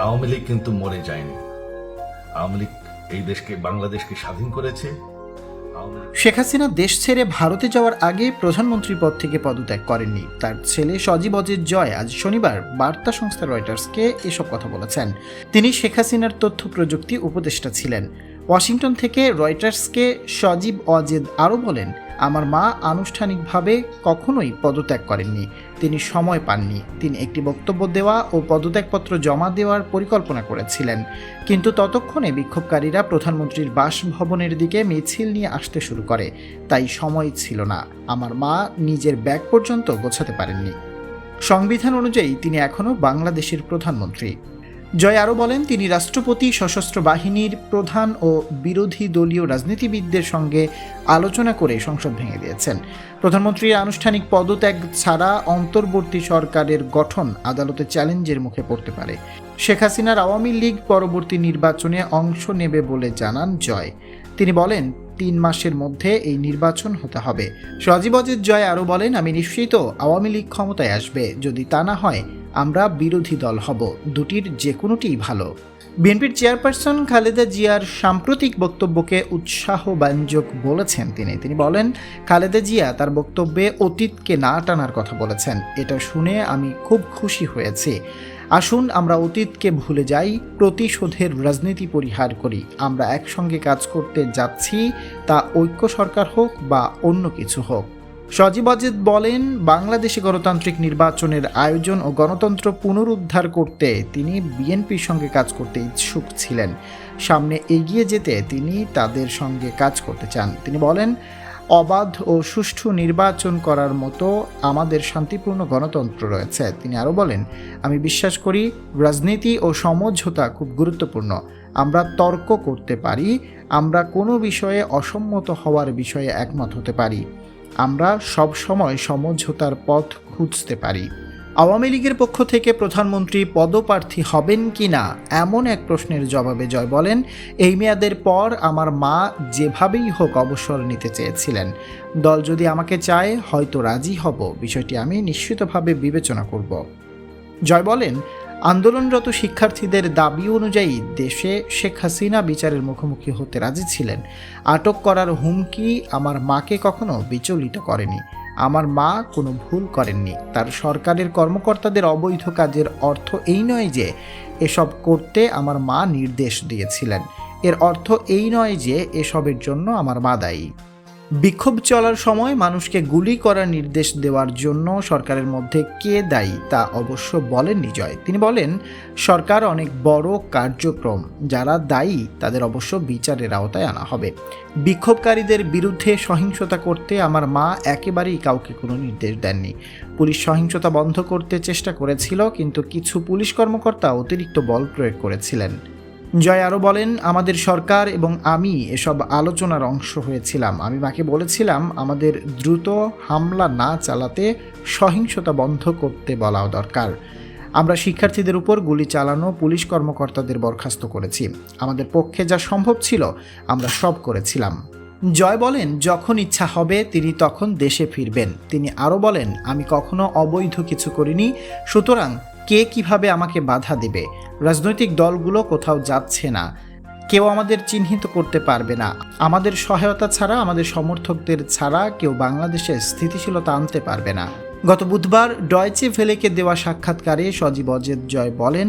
আওয়ামী লীগ কিন্তু মরে যায়নি। আওয়ামী লীগ এই দেশকে, বাংলাদেশকে স্বাধীন করেছে। শেখ হাসিনা দেশ ছেড়ে ভারতে যাওয়ার আগে প্রধানমন্ত্রী পদ থেকে পদত্যাগ করেননি। তার ছেলে সজীব অজিত জয় আজ শনিবার বার্তা সংস্থা রয়টার্সকে এসব কথা বলেছেন। তিনি শেখ হাসিনার তথ্য প্রযুক্তি উপদেষ্টা ছিলেন। ওয়াশিংটন থেকে রয়টার্সকে সজীব অজিত আরও বলেন, আমার মা আনুষ্ঠানিকভাবে কখনোই পদত্যাগ করেননি। তিনি সময় পাননি। তিনি একটি বক্তব্য দেওয়া ও পদত্যাগপত্র জমা দেওয়ার পরিকল্পনা করেছিলেন, কিন্তু ততক্ষণে বিক্ষোভকারীরা প্রধানমন্ত্রীর বাসভবনের দিকে মিছিল নিয়ে আসতে শুরু করে, তাই সময় ছিল না। আমার মা নিজের ব্যাগ পর্যন্ত গোছাতে পারেননি। সংবিধান অনুযায়ী তিনি এখনও বাংলাদেশের প্রধানমন্ত্রী। জয় আরও বলেন, তিনি রাষ্ট্রপতি, সশস্ত্র বাহিনীর প্রধান ও বিরোধী দলীয় রাজনীতিবিদদের সঙ্গে আলোচনা করে সংসদ ভেঙে দিয়েছেন। প্রধানমন্ত্রীর আনুষ্ঠানিক পদত্যাগ ছাড়া অন্তর্বর্তী সরকারের গঠন আদালতে চ্যালেঞ্জের মুখে পড়তে পারে। শেখ হাসিনার আওয়ামী লীগ পরবর্তী নির্বাচনে অংশ নেবে বলে জানান জয়। তিনি বলেন, 3 মাসের মধ্যে এই নির্বাচন হতে হবে। সজীব অজিত জয় আরও বলেন, আমি নিশ্চিত আওয়ামী লীগ ক্ষমতায় আসবে। যদি তা না হয় আমরা বিরোধী দল হব। দুটির যে কোনোটিই ভালো। বিএনপির চেয়ারপারসন খালেদা জিয়ার সাম্প্রতিক বক্তব্যকে উৎসাহব্যঞ্জক বলেছেন তিনি বলেন, খালেদা জিয়া তার বক্তব্যে অতীতকে না টানার কথা বলেছেন। এটা শুনে আমি খুব খুশি হয়েছি। আসুন আমরা অতীতকে ভুলে যাই, প্রতিশোধের রাজনীতি পরিহার করি। আমরা একসঙ্গে কাজ করতে যাচ্ছি, তা ঐক্য সরকার হোক বা অন্য কিছু হোক। সজীব অজিত বলেন, বাংলাদেশে গণতান্ত্রিক নির্বাচনের আয়োজন ও গণতন্ত্র পুনরুদ্ধার করতে তিনি বিএনপির সঙ্গে কাজ করতে ইচ্ছুক ছিলেন। সামনে এগিয়ে যেতে তিনি তাদের সঙ্গে কাজ করতে চান। তিনি বলেন, অবাধ ও সুষ্ঠু নির্বাচন করার মতো আমাদের শান্তিপূর্ণ গণতন্ত্র রয়েছে। তিনি আরও বলেন, আমি বিশ্বাস করি রাজনীতি ও সমঝোতা খুব গুরুত্বপূর্ণ। আমরা তর্ক করতে পারি, আমরা কোনো বিষয়ে অসম্মত হওয়ার বিষয়ে একমত হতে পারি, আমরা সব সময় সমঝোতার পথ খুঁজতে পারি। আওয়ামী লীগের পক্ষ থেকে প্রধানমন্ত্রী পদপ্রার্থী হবেন কিনা এমন এক প্রশ্নের জবাবে জয় বলেন, এই মেয়াদের পর আমার মা যেভাবেই হোক অবসর নিতে চেয়েছিলেন। দল যদি আমাকে চায় হয়তো রাজি হব, বিষয়টি আমি নিশ্চিতভাবে বিবেচনা করব। জয় বলেন, আন্দোলনরত শিক্ষার্থীদের দাবি অনুযায়ী দেশে শেখ হাসিনা বিচারের মুখোমুখি হতে রাজি ছিলেন। আটক করার হুমকি আমার মাকে কখনো বিচলিত করেনি। আমার মা কোনো ভুল করেননি। তার সরকারের কর্মকর্তাদের অবৈধ কাজের অর্থ এই নয় যে এসব করতে আমার মা নির্দেশ দিয়েছিলেন। এর অর্থ এই নয় যে এসবের জন্য আমার মা দায়ী। বিক্ষোভ চলার সময় মানুষকে গুলি করার নির্দেশ দেওয়ার জন্য সরকারের মধ্যে কে দায়ী তা অবশ্য বলেননি জয়। তিনি বলেন, সরকার অনেক বড় কার্যক্রম, যারা দায়ী তাদের অবশ্য বিচারের আওতায় আনা হবে। বিক্ষোভকারীদের বিরুদ্ধে সহিংসতা করতে আমার মা একেবারেই কাউকে কোনো নির্দেশ দেননি। পুলিশ সহিংসতা বন্ধ করতে চেষ্টা করেছিল, কিন্তু কিছু পুলিশ কর্মকর্তা অতিরিক্ত বল প্রয়োগ করেছিলেন। জয় আরও বলেন, আমাদের সরকার এবং আমি এসব আলোচনার অংশ হয়েছিলাম। আমি মাকে বলেছিলাম আমাদের দ্রুত হামলা না চালাতে সহিংসতা বন্ধ করতে বলাও দরকার। আমরা শিক্ষার্থীদের উপর গুলি চালানো পুলিশ কর্মকর্তাদের বরখাস্ত করেছি। আমাদের পক্ষে যা সম্ভব ছিল আমরা সব করেছিলাম। জয় বলেন, যখন ইচ্ছা হবে তিনি তখন দেশে ফিরবেন। তিনি আরও বলেন, আমি কখনো অবৈধ কিছু করিনি, সুতরাং কে কিভাবে আমাকে বাধা দেবে? রাজনৈতিক দলগুলো কোথাও যাচ্ছে না, কেউ আমাদের চিহ্নিত করতে পারবে না। আমাদের সহায়তা ছাড়া, আমাদের সমর্থকদের ছাড়া কেউ বাংলাদেশে স্থিতিশীলতা আনতে পারবে না। গত বুধবার ডয়চে ভেলেকে দেওয়া সাক্ষাৎকারে সজীব অজিত জয় বলেন,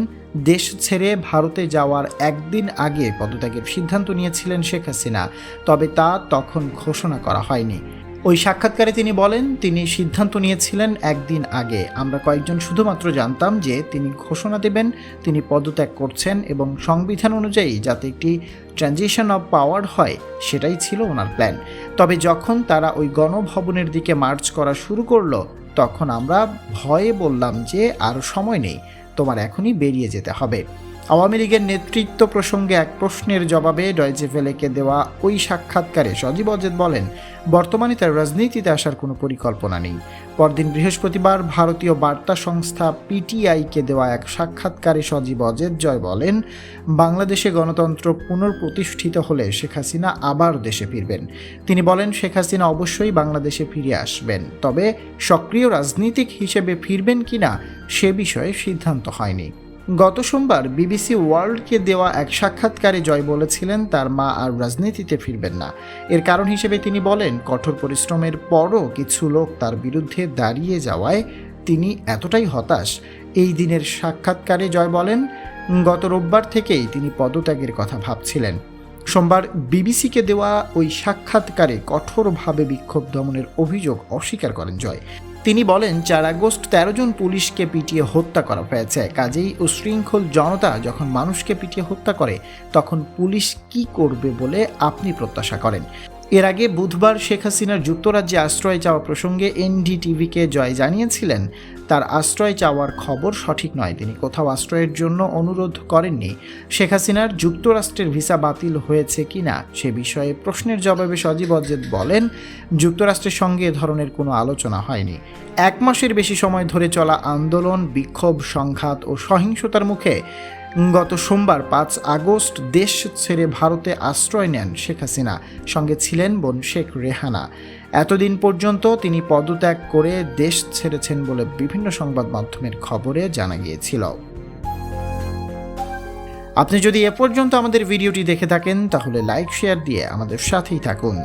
দেশ ছেড়ে ভারতে যাওয়ার একদিন আগে পদত্যাগের সিদ্ধান্ত নিয়েছিলেন শেখ হাসিনা, তবে তা তখন ঘোষণা করা হয়নি। ওই সাক্ষাৎকারে তিনি বলেন, তিনি সিদ্ধান্ত নিয়েছিলেন একদিন আগে। আমরা কয়েকজন শুধুমাত্র জানতাম যে তিনি ঘোষণা দেবেন তিনি পদত্যাগ করছেন, এবং সংবিধান অনুযায়ী যাতে একটি ট্রানজিশন অফ পাওয়ার হয় সেটাই ছিল ওনার প্ল্যান। তবে যখন তারা ওই গণভবনের দিকে মার্চ করা শুরু করলো, তখন আমরা ভয়ে বললাম যে আর সময় নেই, তোমার এখনই বেরিয়ে যেতে হবে। আওয়ামী লীগের নেতৃত্ব প্রসঙ্গে এক প্রশ্নের জবাবে ডয়চে ভেলেকে দেওয়া ওই সাক্ষাৎকারে সজীব অজিত বলেন, বর্তমানে তার রাজনীতিতে আসার কোনো পরিকল্পনা নেই। পরদিন বৃহস্পতিবার ভারতীয় বার্তা সংস্থা পিটিআইকে দেওয়া এক সাক্ষাৎকারে সজীব অজিত জয় বলেন, বাংলাদেশে গণতন্ত্র পুনঃপ্রতিষ্ঠিত হলে শেখ হাসিনা আবার দেশে ফিরবেন। তিনি বলেন, শেখ হাসিনা অবশ্যই বাংলাদেশে ফিরে আসবেন, তবে সক্রিয় রাজনীতিক হিসেবে ফিরবেন কিনা সে বিষয়ে সিদ্ধান্ত হয়নি। গত সোমবার বিবিসি ওয়ার্ল্ডকে দেওয়া এক সাক্ষাৎকারে জয় বলেছিলেন তার মা আর রাজনীতিতে ফিরবেন না। এর কারণ হিসেবে তিনি বলেন, কঠোর পরিশ্রমের পরও কিছু লোক তার বিরুদ্ধে দাঁড়িয়ে যাওয়ায় তিনি এতটাই হতাশ। এই দিনের সাক্ষাৎকারে জয় বলেন, গত রোববার থেকেই তিনি পদত্যাগের কথা ভাবছিলেন। সোমবার বিবিসিকে দেওয়া ওই সাক্ষাৎকারে কঠোরভাবে বিক্ষোভ দমনের অভিযোগ অস্বীকার করেন জয়। তিনি বলেন, 4 আগস্ট 13 জন পুলিশকে পিটিয়ে হত্যা করা হয়েছে। কাজেই উশৃঙ্খল জনতা যখন মানুষকে পিটিয়ে হত্যা করে তখন পুলিশ কি করবে বলে আপনি প্রত্যাশা করেন? এর আগে বুধবার শেখ হাসিনার যুক্তরাজ্যে আশ্রয় চাওয়া প্রসঙ্গে এনডিটিভিকে জয় জানিয়েছিলেন, তার আশ্রয় চাওয়ার খবর সঠিক নয়। তিনি কোথাও আশ্রয়ের জন্য অনুরোধ করেননি। শেখ হাসিনার যুক্তরাষ্ট্রের ভিসা বাতিল হয়েছে কিনা সে বিষয়ে প্রশ্নের জবাবে সজীব ওয়াজেদ বলেন, যুক্তরাষ্ট্রের সঙ্গে এ ধরনের কোনো আলোচনা হয়নি। 1 মাসের বেশি সময় ধরে চলা আন্দোলন, বিক্ষোভ, সংঘাত ও সহিংসতার মুখে গত সোমবার 5 আগস্ট দেশ ছেড়ে ভারতে আশ্রয় নেন শেখ হাসিনা। সঙ্গে ছিলেন বোন শেখ রেহানা। এতদিন পর্যন্ত তিনি পদত্যাগ করে দেশ ছেড়েছেন বলে বিভিন্ন সংবাদ মাধ্যমের খবরে জানা গিয়েছিল। আপনি যদি এ পর্যন্ত আমাদের ভিডিওটি দেখে থাকেন তাহলে লাইক, শেয়ার দিয়ে আমাদের সাথেই থাকুন।